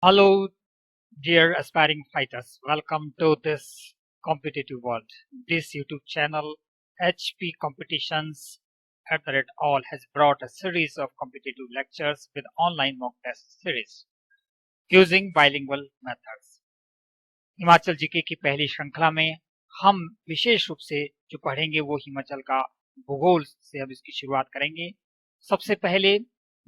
Hello, dear aspiring fighters. Welcome to this competitive world. This YouTube channel, HP Competitions @ all, has brought a series of competitive lectures with online mock test series using bilingual methods. Himachal GK की पहली श्रृंखला में हम विशेष रूप से जो पढ़ेंगे वो हिमाचल का भूगोल से हम इसकी शुरुआत करेंगे। सबसे पहले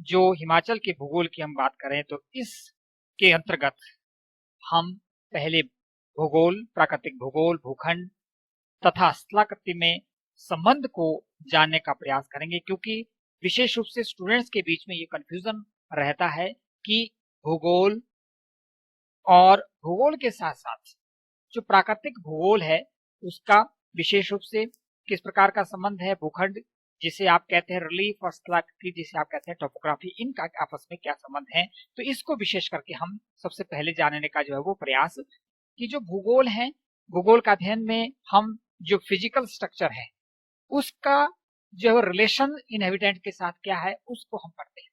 जो हिमाचल के भूगोल की हम बात करें तो इसके अंतर्गत हम पहले भूगोल, प्राकृतिक भूगोल, भूखंड तथा स्थलाकृति में संबंध को जानने का प्रयास करेंगे, क्योंकि विशेष रूप से स्टूडेंट्स के बीच में ये कंफ्यूजन रहता है कि भूगोल और भूगोल के साथ साथ जो प्राकृतिक भूगोल है उसका विशेष रूप से किस प्रकार का संबंध है, भूखंड जिसे आप कहते हैं रिलीफ और स्थलाकृति जिसे आप कहते हैं टोपोग्राफी, इनका आपस में क्या संबंध है। तो इसको विशेष करके हम सबसे पहले जानने का जो है वो प्रयास कि जो भूगोल है, भूगोल का अध्ययन में हम जो फिजिकल स्ट्रक्चर है उसका जो रिलेशन इनहेबिटेंट के साथ क्या है उसको हम पढ़ते हैं।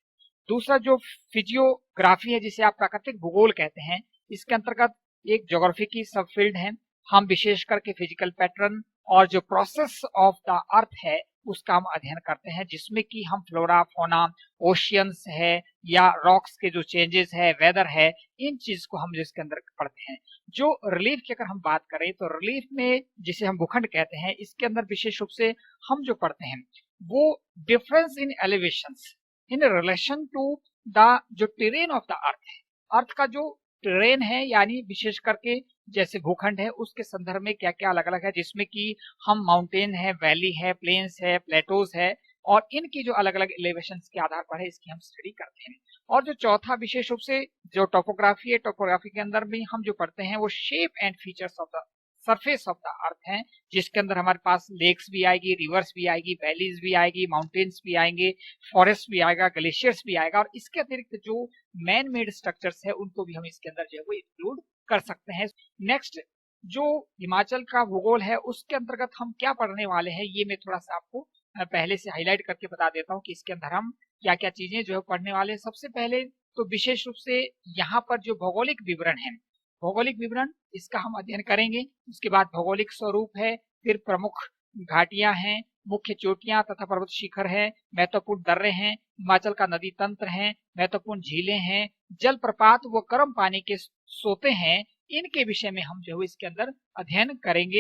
दूसरा जो फिजियोग्राफी है जिसे आप प्राकृतिक भूगोल कहते हैं, इसके अंतर्गत एक ज्योग्राफी की सब फील्ड है। हम विशेष करके फिजिकल पैटर्न और जो प्रोसेस ऑफ द अर्थ है उसका हम अध्ययन करते हैं, जिसमें कि हम फ्लोरा, फोना, ओशियंस है या रॉक्स के जो चेंजेस है, वेदर है, इन चीज को हम जिसके अंदर पढ़ते हैं। जो रिलीफ की अगर हम बात करें तो रिलीफ में जिसे हम भूखंड कहते हैं, इसके अंदर विशेष रूप से हम जो पढ़ते हैं वो difference in elevations in relation to the जो टेरेन ऑफ द अर्थ है, अर्थ का जो टेरेन है यानी विशेष करके जैसे भूखंड है उसके संदर्भ में क्या क्या अलग अलग है, जिसमें कि हम माउंटेन है, वैली है, प्लेन्स है, प्लेटोज है और इनकी जो अलग अलग एलिवेशन के आधार पर है इसकी हम स्टडी करते हैं। और जो चौथा विशेष रूप से जो टोपोग्राफी है, टोपोग्राफी के अंदर भी हम जो पढ़ते हैं वो shape and features of the surface of the earth है, जिसके अंदर हमारे पास लेक्स भी आएगी, रिवर्स भी आएगी, वैलीज भी आएगी, माउंटेन्स भी आएंगे, फॉरेस्ट भी आएगा, ग्लेशियर्स भी आएगा और इसके अतिरिक्त जो मैन मेड स्ट्रक्चर्स है उनको भी हम इसके अंदर जो है वो इंक्लूड कर सकते हैं। नेक्स्ट जो हिमाचल का भूगोल है उसके अंतर्गत हम क्या पढ़ने वाले हैं ये मैं थोड़ा सा आपको पहले से हाईलाइट करके बता देता हूँ कि इसके अंदर हम क्या क्या चीजें जो है पढ़ने वाले हैं। सबसे पहले तो विशेष रूप से यहाँ पर जो भौगोलिक विवरण है, भौगोलिक विवरण इसका हम अध्ययन करेंगे। उसके बाद भौगोलिक स्वरूप है, फिर प्रमुख घाटियां हैं, मुख्य चोटियां तथा पर्वत शिखर है, महत्वपूर्ण दर्रे हैं, हिमाचल का नदी तंत्र है, महत्वपूर्ण झीलें हैं, जलप्रपात व गर्म पानी के सोते हैं, इनके विषय में हम जो है इसके अंदर अध्ययन करेंगे।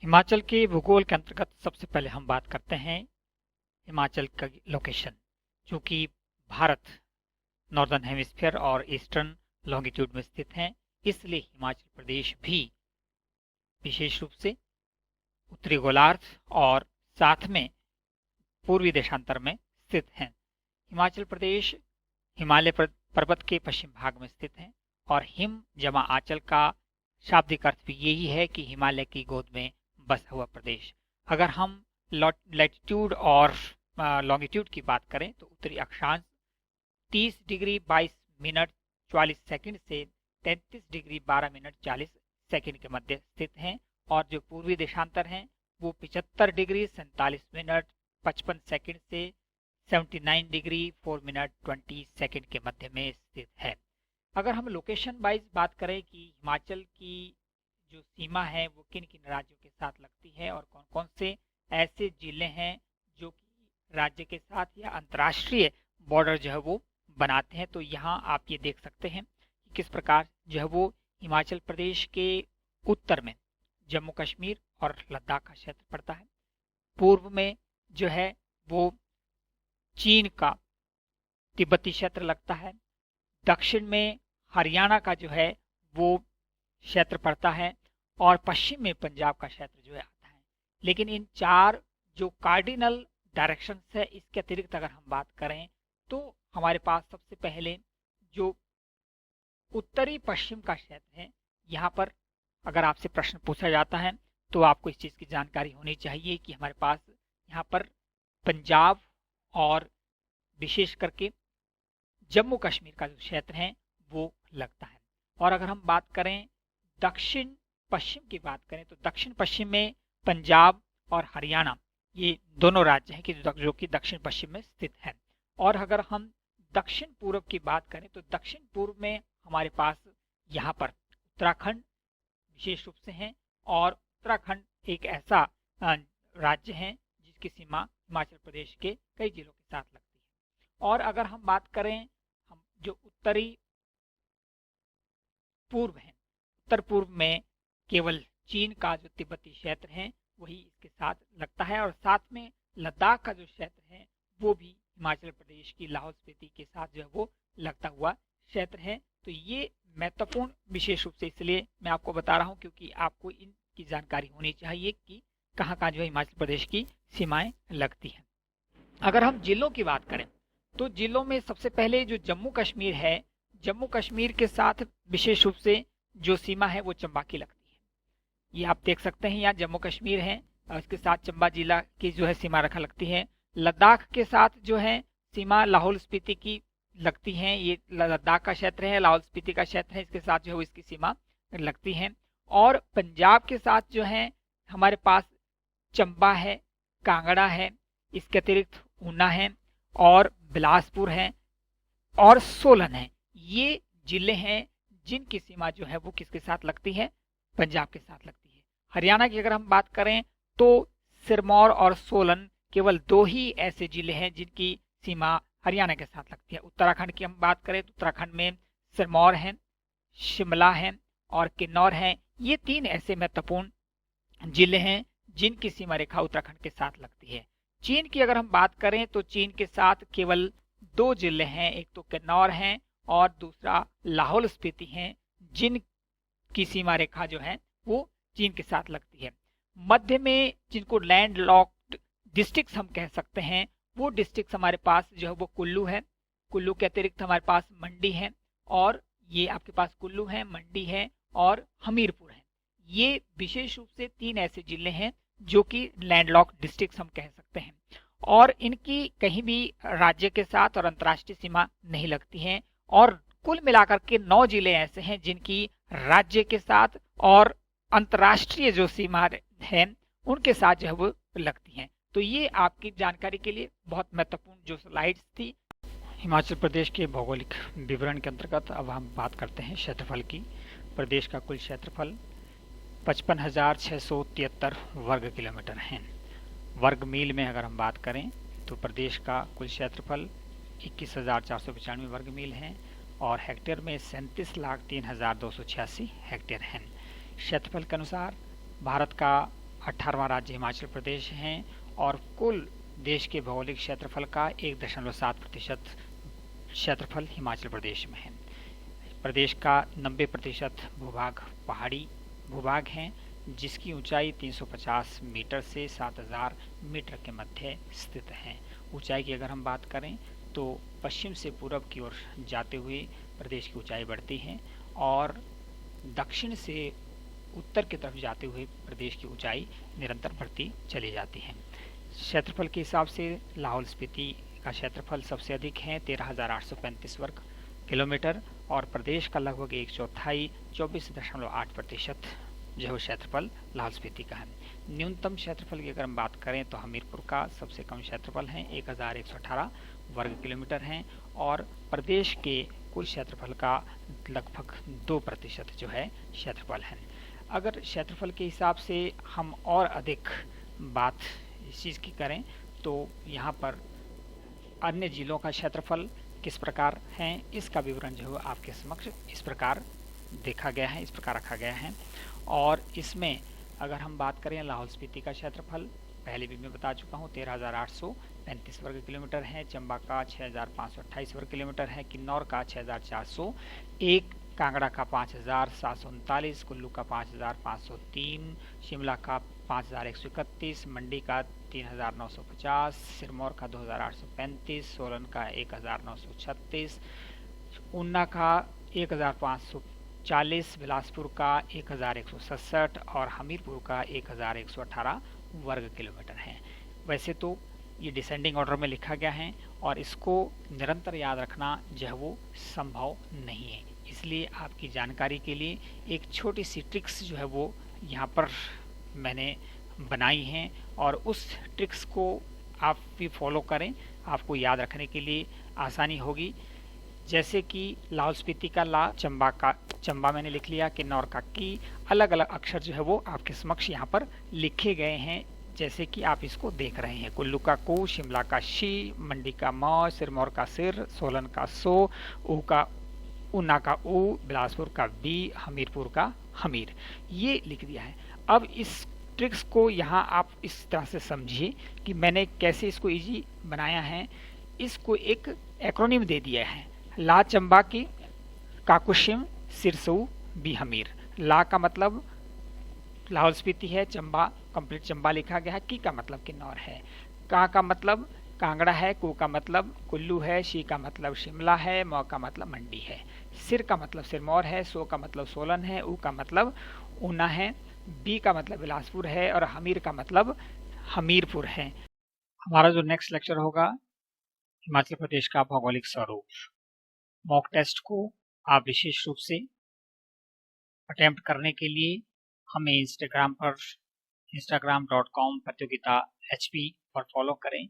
हिमाचल के भूगोल के अंतर्गत सबसे पहले हम बात करते हैं हिमाचल का लोकेशन, जो कि भारत नॉर्दर्न हेमिस्फीयर और ईस्टर्न लॉन्गिट्यूड में स्थित है, इसलिए हिमाचल प्रदेश भी विशेष रूप से उत्तरी गोलार्ध और साथ में पूर्वी देशांतर में स्थित है। हिमाचल प्रदेश हिमालय पर्वत के पश्चिम भाग में स्थित है और हिम जमा आंचल का शाब्दिक अर्थ भी यही है कि हिमालय की गोद में बसा हुआ प्रदेश। अगर हम लैटिट्यूड और लॉन्गिट्यूड की बात करें तो उत्तरी अक्षांश 30 डिग्री 22 मिनट 44 सेकंड से 33 डिग्री 12 मिनट 40 सेकंड के मध्य स्थित हैं और जो पूर्वी देशांतर हैं वो 75 डिग्री 47 मिनट 55 सेकंड से 79 डिग्री 4 मिनट 20 सेकंड के मध्य में स्थित है। अगर हम लोकेशन वाइज बात करें कि हिमाचल की जो सीमा है वो किन किन राज्यों के साथ लगती है और कौन कौन से ऐसे जिले हैं जो कि राज्य के साथ या अंतर्राष्ट्रीय बॉर्डर जो है वो बनाते हैं, तो यहाँ आप ये देख सकते हैं कि किस प्रकार जो है वो हिमाचल प्रदेश के उत्तर में जम्मू कश्मीर और लद्दाख का क्षेत्र पड़ता है, पूर्व में जो है वो चीन का तिब्बती क्षेत्र लगता है, दक्षिण में हरियाणा का जो है वो क्षेत्र पड़ता है और पश्चिम में पंजाब का क्षेत्र जो है आता है। लेकिन इन चार जो कार्डिनल डायरेक्शन है इसके अतिरिक्त अगर हम बात करें तो हमारे पास सबसे पहले जो उत्तरी पश्चिम का क्षेत्र है, यहाँ पर अगर आपसे प्रश्न पूछा जाता है तो आपको इस चीज की जानकारी होनी चाहिए कि हमारे पास यहाँ पर पंजाब और विशेष करके जम्मू कश्मीर का जो क्षेत्र है वो लगता है। और अगर हम बात करें दक्षिण पश्चिम की बात करें तो दक्षिण पश्चिम में पंजाब और हरियाणा ये दोनों राज्य हैं कि जो कि दक्षिण पश्चिम में स्थित है। और अगर हम दक्षिण पूर्व की बात करें तो दक्षिण पूर्व में हमारे पास यहाँ पर उत्तराखंड विशेष रूप से हैं, और उत्तराखंड एक ऐसा राज्य है जिसकी सीमा हिमाचल प्रदेश के कई जिलों के साथ लगती है। और अगर हम बात करें, हम जो उत्तरी पूर्व है, उत्तर पूर्व में केवल चीन का जो तिब्बती क्षेत्र है वही इसके साथ लगता है, और साथ में लद्दाख का जो क्षेत्र है वो भी हिमाचल प्रदेश की लाहौल स्पीति के साथ जो है वो लगता हुआ क्षेत्र है। तो ये महत्वपूर्ण विशेष रूप से इसलिए मैं आपको बता रहा हूँ क्योंकि आपको इनकी जानकारी होनी चाहिए कि कहाँ कहाँ जो है हिमाचल प्रदेश की सीमाएं लगती हैं। अगर हम जिलों की बात करें तो जिलों में सबसे पहले जो जम्मू कश्मीर है, जम्मू कश्मीर के साथ विशेष रूप से जो सीमा है वो चंबा की लगती है। ये आप देख सकते हैं, यहाँ जम्मू कश्मीर है और इसके साथ चंबा जिला की जो है सीमा रेखा लगती है। लद्दाख के साथ जो है सीमा लाहौल स्पीति की लगती है, ये लद्दाख का क्षेत्र है, लाहौल स्पीति का क्षेत्र है, इसके साथ जो है इसकी सीमा लगती है। और पंजाब के साथ जो है हमारे पास चंबा है, कांगड़ा है, इसके अतिरिक्त ऊना है और बिलासपुर है और सोलन है। ये जिले हैं जिनकी सीमा जो है वो किसके साथ लगती है, पंजाब के साथ लगती है। हरियाणा की अगर हम बात करें तो सिरमौर और सोलन केवल दो ही ऐसे जिले हैं जिनकी सीमा हरियाणा के साथ लगती है। उत्तराखंड की हम बात करें तो उत्तराखंड में सिरमौर है, शिमला है और किन्नौर है। ये तीन ऐसे महत्वपूर्ण जिले हैं जिनकी सीमा रेखा उत्तराखंड के साथ लगती है। चीन की अगर हम बात करें तो चीन के साथ केवल दो जिले हैं, एक तो किन्नौर है और दूसरा लाहौल स्पीति है, जिनकी सीमा रेखा जो है वो चीन के साथ लगती है। मध्य में जिनको लैंड लॉक्ड डिस्ट्रिक्ट हम कह सकते हैं, वो डिस्ट्रिक्ट हमारे पास जो है वो कुल्लू है। कुल्लू के अतिरिक्त हमारे पास मंडी है, और ये आपके पास कुल्लू है, मंडी है और हमीरपुर है। ये विशेष रूप से तीन ऐसे जिले हैं जो कि लैंडलॉक डिस्ट्रिक्ट हम कह सकते हैं, और इनकी कहीं भी राज्य के साथ और अंतर्राष्ट्रीय सीमा नहीं लगती है। और कुल मिलाकर के 9 जिले ऐसे हैं जिनकी राज्य के साथ और अंतर्राष्ट्रीय जो सीमा है उनके साथ जो है वो लगती हैं। तो ये आपकी जानकारी के लिए बहुत महत्वपूर्ण जो स्लाइड्स थी। हिमाचल प्रदेश के भौगोलिक विवरण के अंतर्गत अब हम बात करते हैं क्षेत्रफल की। प्रदेश का कुल क्षेत्रफल 55,673 वर्ग किलोमीटर है। वर्ग मील में अगर हम बात करें तो प्रदेश का कुल क्षेत्रफल 21,495 वर्ग मील है, और हेक्टेयर में 37,03,286 हेक्टेयर है। क्षेत्रफल के अनुसार भारत का 18वां राज्य हिमाचल प्रदेश है, और कुल देश के भौगोलिक क्षेत्रफल का 1.7% क्षेत्रफल हिमाचल प्रदेश में है। प्रदेश का 90% भूभाग पहाड़ी भूभाग है, जिसकी ऊंचाई 350 मीटर से 7,000 मीटर के मध्य स्थित है। ऊंचाई की अगर हम बात करें तो पश्चिम से पूरब की ओर जाते हुए प्रदेश की ऊंचाई बढ़ती है, और दक्षिण से उत्तर की तरफ जाते हुए प्रदेश की ऊंचाई निरंतर बढ़ती चली जाती है। क्षेत्रफल के हिसाब से लाहौल स्पीति का क्षेत्रफल सबसे अधिक है 13,835 वर्ग किलोमीटर, और प्रदेश का लगभग 1/4 24.8% जो है क्षेत्रफल लाहौल स्पीति का है। न्यूनतम क्षेत्रफल की अगर हम बात करें तो हमीरपुर का सबसे कम क्षेत्रफल है 1,118 वर्ग किलोमीटर है, और प्रदेश के कुल क्षेत्रफल का लगभग 2% जो है क्षेत्रफल है। अगर क्षेत्रफल के हिसाब से हम और अधिक बात इस चीज़ की करें तो यहाँ पर अन्य जिलों का क्षेत्रफल किस प्रकार हैं, इसका विवरण जो है आपके समक्ष इस प्रकार देखा गया है, इस प्रकार रखा गया है। और इसमें अगर हम बात करें लाहौल स्पीति का क्षेत्रफल पहले भी मैं बता चुका हूँ 13,835 वर्ग किलोमीटर है, चंबा का 6,528 वर्ग किलोमीटर है, किन्नौर का 6,401, कांगड़ा का 5,739, कुल्लू का 5,503, शिमला का 5,131, मंडी का 3,950, सिरमौर का 2,835, सोलन का 1,936, ऊना का 1,540, बिलासपुर का 1,167 और हमीरपुर का 1,118 वर्ग किलोमीटर है। वैसे तो ये डिसेंडिंग ऑर्डर में लिखा गया है और इसको निरंतर याद रखना जो है वो संभव नहीं है, इसलिए आपकी जानकारी के लिए एक छोटी सी ट्रिक्स जो है वो यहाँ पर मैंने बनाई हैं, और उस ट्रिक्स को आप भी फॉलो करें, आपको याद रखने के लिए आसानी होगी। जैसे कि लाहौल स्पीति का ला, चंबा का चंबा मैंने लिख लिया, किन्नौर का की। अलग अलग अक्षर जो है वो आपके समक्ष यहाँ पर लिखे गए हैं, जैसे कि आप इसको देख रहे हैं। कुल्लू का कु, शिमला का शी, मंडी का मौ, सिरमौर का सिर, सोलन का सो, ऊना का ऊ, बिलासपुर का बी, हमीरपुर का हमीर, ये लिख दिया है। अब इस ट्रिक्स को यहाँ आप इस तरह से समझिए कि मैंने कैसे इसको इजी बनाया है। इसको एक एक्रोनिम दे दिया है, ला चंबा की काकुशिम सिरसऊ बी हमीर। ला का मतलब लाहौल स्पीति है, चंबा कंप्लीट चंबा लिखा गया है, की का मतलब किन्नौर है, का मतलब कांगड़ा है, कु का मतलब कुल्लू है, शी का मतलब शिमला है, मौ का मतलब मंडी है, सिर का मतलब सिरमौर है, सो का मतलब सोलन है, ऊ का मतलब ऊना है, बी का मतलब बिलासपुर है और हमीर का मतलब हमीरपुर है। हमारा जो नेक्स्ट लेक्चर होगा हिमाचल प्रदेश का भौगोलिक स्वरूप। मॉक टेस्ट को आप विशेष रूप से अटेम्प्ट करने के लिए हमें इंस्टाग्राम पर instagram.com प्रतियोगिता HP पर फॉलो करें।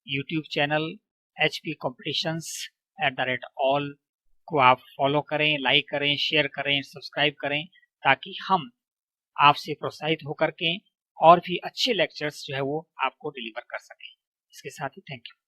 YouTube channel HP competitions @all को आप फॉलो करें, लाइक करें, शेयर करें, सब्सक्राइब करें, ताकि हम आपसे प्रोत्साहित होकर के और भी अच्छे लेक्चर्स जो है वो आपको डिलीवर कर सकें। इसके साथ ही थैंक यू।